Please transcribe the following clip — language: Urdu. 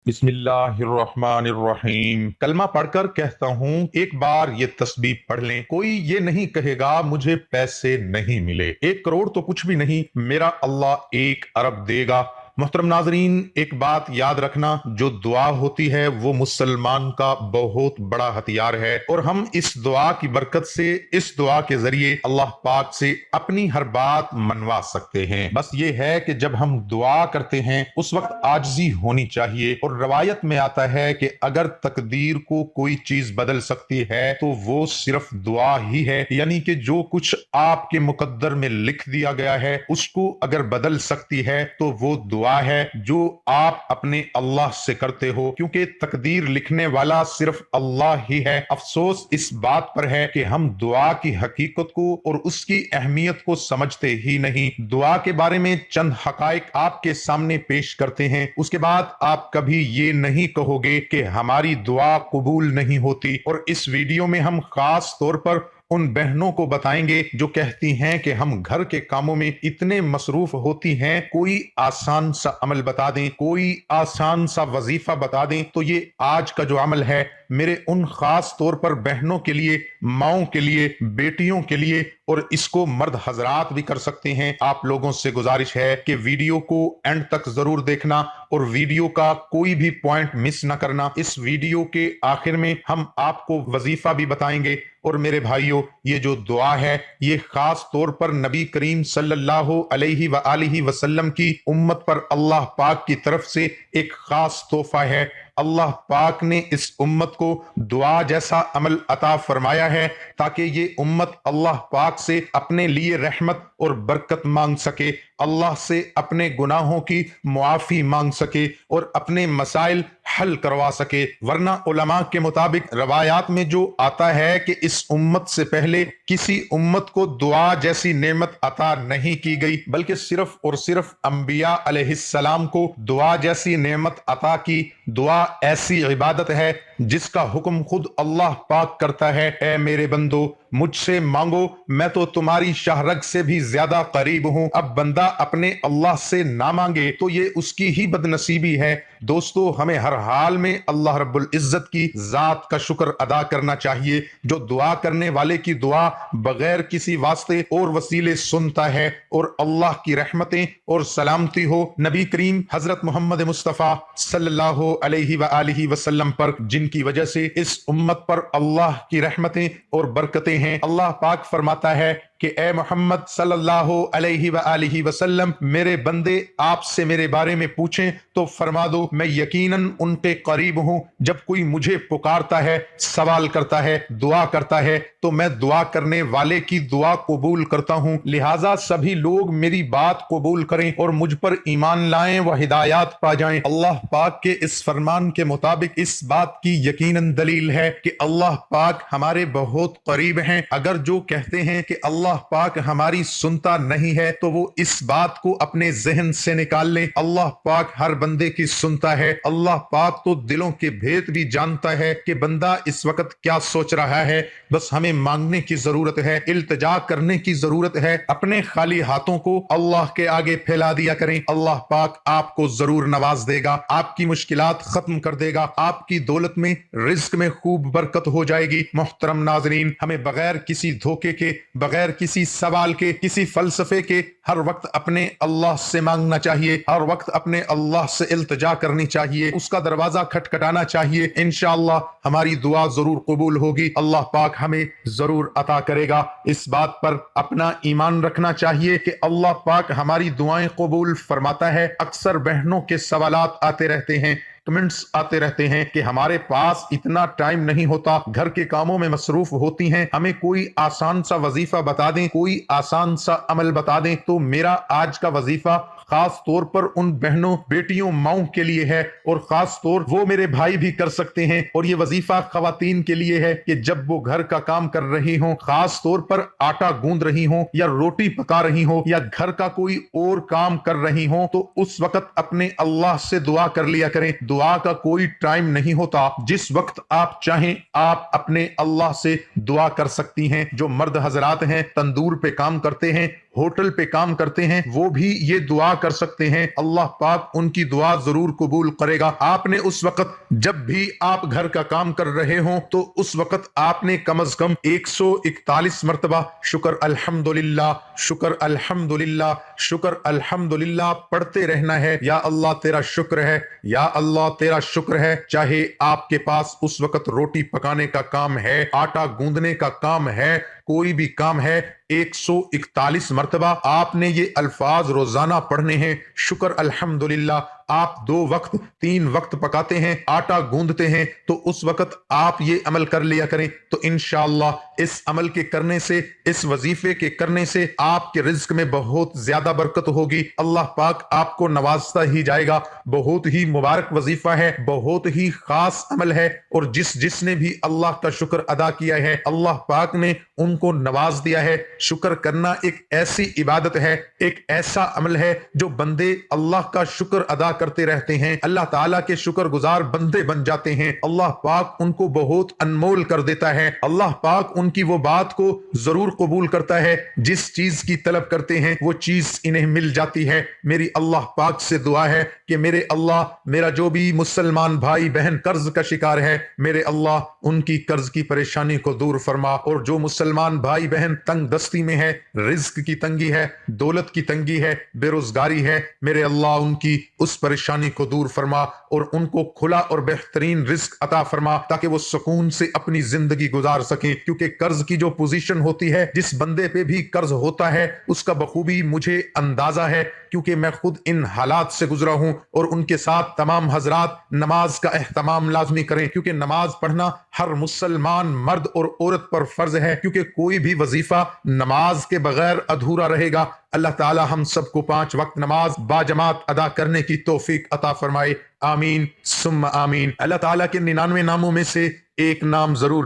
بسم اللہ الرحمن الرحیم۔ کلمہ پڑھ کر کہتا ہوں، ایک بار یہ تسبیح پڑھ لیں، کوئی یہ نہیں کہے گا مجھے پیسے نہیں ملے۔ 1 کروڑ تو کچھ بھی نہیں، میرا اللہ 1 ارب دے گا۔ محترم ناظرین، ایک بات یاد رکھنا، جو دعا ہوتی ہے وہ مسلمان کا بہت بڑا ہتھیار ہے، اور ہم اس دعا کی برکت سے، اس دعا کے ذریعے اللہ پاک سے اپنی ہر بات منوا سکتے ہیں۔ بس یہ ہے کہ جب ہم دعا کرتے ہیں اس وقت عاجزی ہونی چاہیے، اور روایت میں آتا ہے کہ اگر تقدیر کو کوئی چیز بدل سکتی ہے تو وہ صرف دعا ہی ہے، یعنی کہ جو کچھ آپ کے مقدر میں لکھ دیا گیا ہے اس کو اگر بدل سکتی ہے تو وہ دعا ہے جو آپ اپنے اللہ سے کرتے ہو، کیونکہ تقدیر لکھنے والا صرف اللہ ہی ہے۔ افسوس اس بات پر ہے کہ ہم دعا کی حقیقت کو اور اس کی اہمیت کو سمجھتے ہی نہیں۔ دعا کے بارے میں چند حقائق آپ کے سامنے پیش کرتے ہیں، اس کے بعد آپ کبھی یہ نہیں کہو گے کہ ہماری دعا قبول نہیں ہوتی۔ اور اس ویڈیو میں ہم خاص طور پر ان بہنوں کو بتائیں گے جو کہتی ہیں کہ ہم گھر کے کاموں میں اتنے مصروف ہوتی ہیں، کوئی آسان سا عمل بتا دیں، کوئی آسان سا وظیفہ بتا دیں۔ تو یہ آج کا جو عمل ہے میرے ان خاص طور پر بہنوں کے لیے، ماؤں کے لیے، بیٹیوں کے لیے، اور اس کو مرد حضرات بھی کر سکتے ہیں۔ آپ لوگوں سے گزارش ہے کہ ویڈیو کو اینڈ تک ضرور دیکھنا اور ویڈیو کا کوئی بھی پوائنٹ مس نہ کرنا۔ اس ویڈیو کے آخر میں ہم آپ کو وظیفہ بھی بتائیں گے۔ اور میرے بھائیوں، یہ جو دعا ہے یہ خاص طور پر نبی کریم صلی اللہ علیہ وآلہ وسلم کی امت پر اللہ پاک کی طرف سے ایک خاص تحفہ ہے۔ اللہ پاک نے اس امت کو دعا جیسا عمل عطا فرمایا ہے تاکہ یہ امت اللہ پاک سے اپنے لیے رحمت اور برکت مانگ سکے، اللہ سے اپنے گناہوں کی معافی مانگ سکے اور اپنے مسائل حل کروا سکے۔ ورنہ علماء کے مطابق روایات میں جو آتا ہے کہ اس امت سے پہلے کسی امت کو دعا جیسی نعمت عطا نہیں کی گئی، بلکہ صرف اور صرف انبیاء علیہ السلام کو دعا جیسی نعمت عطا کی۔ دعا ایسی عبادت ہے جس کا حکم خود اللہ پاک کرتا ہے، اے میرے بندو مجھ سے مانگو، میں تو تمہاری شاہ رگ سے بھی زیادہ قریب ہوں۔ اب بندہ اپنے اللہ سے نہ مانگے تو یہ اس کی ہی بد نصیبی ہے۔ دوستو، ہمیں ہر حال میں اللہ رب العزت کی ذات کا شکر ادا کرنا چاہیے، جو دعا کرنے والے کی دعا بغیر کسی واسطے اور وسیلے سنتا ہے۔ اور اللہ کی رحمتیں اور سلامتی ہو نبی کریم حضرت محمد مصطفیٰ صلی اللہ علیہ وآلہ وسلم پر، جن کی وجہ سے اس امت پر اللہ کی رحمتیں اور برکتیں ہیں۔ اللہ پاک فرماتا ہے کہ اے محمد صلی اللہ علیہ وآلہ وسلم، میرے بندے آپ سے میرے بارے میں پوچھیں تو فرما دو میں یقیناً ان کے قریب ہوں۔ جب کوئی مجھے پکارتا ہے، سوال کرتا ہے، دعا کرتا ہے تو میں دعا کرنے والے کی دعا قبول کرتا ہوں۔ لہٰذا سبھی لوگ میری بات قبول کریں اور مجھ پر ایمان لائیں و ہدایات پا جائیں۔ اللہ پاک کے اس فرمان کے مطابق اس بات کی یقیناً دلیل ہے کہ اللہ پاک ہمارے بہت قریب ہیں۔ اگر جو کہتے ہیں کہ اللہ پاک ہماری سنتا نہیں ہے تو وہ اس بات کو اپنے ذہن سے نکال لیں۔ اللہ پاک ہر بندے کی سنتا ہے۔ اللہ پاک تو دلوں کے بھید بھی جانتا ہے کہ بندہ اس وقت کیا سوچ رہا ہے۔ بس ہمیں مانگنے کی ضرورت ہے، التجا کرنے کی ضرورت ہے۔ اپنے خالی ہاتھوں کو اللہ کے آگے پھیلا دیا کریں، اللہ پاک آپ کو ضرور نواز دے گا، آپ کی مشکلات ختم کر دے گا، آپ کی دولت میں، رزق میں خوب برکت ہو جائے گی۔ محترم ناظرین، ہمیں بغیر کسی دھوکے کے، بغیر کسی سوال کے، کسی فلسفے کے ہر وقت اپنے اللہ سے مانگنا چاہیے، ہر وقت اپنے اللہ سے التجا کرنی چاہیے، اس کا دروازہ کھٹکھٹانا چاہیے۔ انشاءاللہ ہماری دعا ضرور قبول ہوگی، اللہ پاک ہمیں ضرور عطا کرے گا۔ اس بات پر اپنا ایمان رکھنا چاہیے کہ اللہ پاک ہماری دعائیں قبول فرماتا ہے۔ اکثر بہنوں کے سوالات آتے رہتے ہیں، کمنٹس آتے رہتے ہیں کہ ہمارے پاس اتنا ٹائم نہیں ہوتا، گھر کے کاموں میں مصروف ہوتی ہیں، ہمیں کوئی آسان سا وظیفہ بتا دیں، کوئی آسان سا عمل بتا دیں۔ تو میرا آج کا وظیفہ خاص طور پر ان بہنوں، بیٹیوں، ماؤں کے لیے ہے، اور خاص طور وہ میرے بھائی بھی کر سکتے ہیں۔ اور یہ وظیفہ خواتین کے لیے ہے کہ جب وہ گھر کا کام کر رہی ہوں، خاص طور پر آٹا گوندھ رہی ہوں یا روٹی پکا رہی ہوں یا گھر کا کوئی اور کام کر رہی ہوں، تو اس وقت اپنے اللہ سے دعا کر لیا کریں۔ دعا کا کوئی ٹائم نہیں ہوتا، جس وقت آپ چاہیں آپ اپنے اللہ سے دعا کر سکتی ہیں۔ جو مرد حضرات ہیں، تندور پہ کام کرتے ہیں، ہوٹل پہ کام کرتے ہیں وہ بھی یہ دعا کر سکتے ہیں، اللہ پاک ان کی دعا ضرور قبول کرے گا۔ آپ نے اس وقت جب بھی آپ گھر کا کام کر رہے ہوں تو اس وقت آپ نے کم از کم 141 مرتبہ شکر الحمدللہ، شکر الحمدللہ، شکر الحمدللہ پڑھتے رہنا ہے۔ یا اللہ تیرا شکر ہے، یا اللہ تیرا شکر ہے۔ چاہے آپ کے پاس اس وقت روٹی پکانے کا کام ہے، آٹا گوندنے کا کام ہے، کوئی بھی کام ہے، 141 مرتبہ آپ نے یہ الفاظ روزانہ پڑھنے ہیں۔ شکر الحمدللہ۔ آپ 2 وقت 3 وقت پکاتے ہیں، آٹا گوندتے ہیں، تو اس وقت آپ یہ عمل کر لیا کریں، تو انشاءاللہ اس عمل کے کرنے سے، اس وظیفے کے کرنے سے آپ کے رزق میں بہت زیادہ برکت ہوگی، اللہ پاک آپ کو نوازتا ہی جائے گا۔ بہت ہی مبارک وظیفہ ہے، بہت ہی خاص عمل ہے، اور جس نے بھی اللہ کا شکر ادا کیا ہے اللہ پاک نے ان کو نواز دیا ہے۔ شکر کرنا ایک ایسی عبادت ہے، ایک ایسا عمل ہے جو بندے اللہ کا شکر ادا کرتے رہتے ہیں، اللہ تعالیٰ کے شکر گزار بندے بن جاتے ہیں، اللہ پاک ان کو بہت انمول کر دیتا ہے، اللہ پاک ان کی وہ بات کو ضرور قبول کرتا ہے، جس چیز کی طلب کرتے ہیں وہ چیز انہیں مل جاتی ہے۔ میری اللہ پاک سے دعا ہے کہ میرے اللہ، میرا جو بھی مسلمان بھائی بہن قرض کا شکار ہے، میرے اللہ ان کی قرض کی پریشانی کو دور فرما، اور جو مسلمان بھائی بہن تنگ دستی میں ہے، رزق کی تنگی ہے، دولت کی تنگی ہے، بے روزگاری ہے، میرے اللہ ان کی اس پریشانی کو دور فرما اور ان کو کھلا اور بہترین رزق عطا فرما، تاکہ وہ سکون سے اپنی زندگی گزار سکیں۔ کیونکہ قرض کی جو پوزیشن ہوتی ہے، جس بندے پہ بھی قرض ہوتا ہے، اس کا بخوبی مجھے اندازہ ہے، کیونکہ میں خود ان حالات سے گزرا ہوں، اور ان کے ساتھ تمام حضرات نماز کا اہتمام لازمی کریں، کیونکہ نماز پڑھنا ہر مسلمان مرد اور عورت پر فرض ہے، کیونکہ کوئی بھی وظیفہ نماز کے بغیر ادھورا رہے گا۔ اللہ تعالی ہم سب کو 5 وقت نماز باجماعت ادا کرنے کی توفیق عطا فرمائے، آمین ثم آمین۔ اللہ تعالیٰ کے 99 ناموں میں سے ایک نام ضرور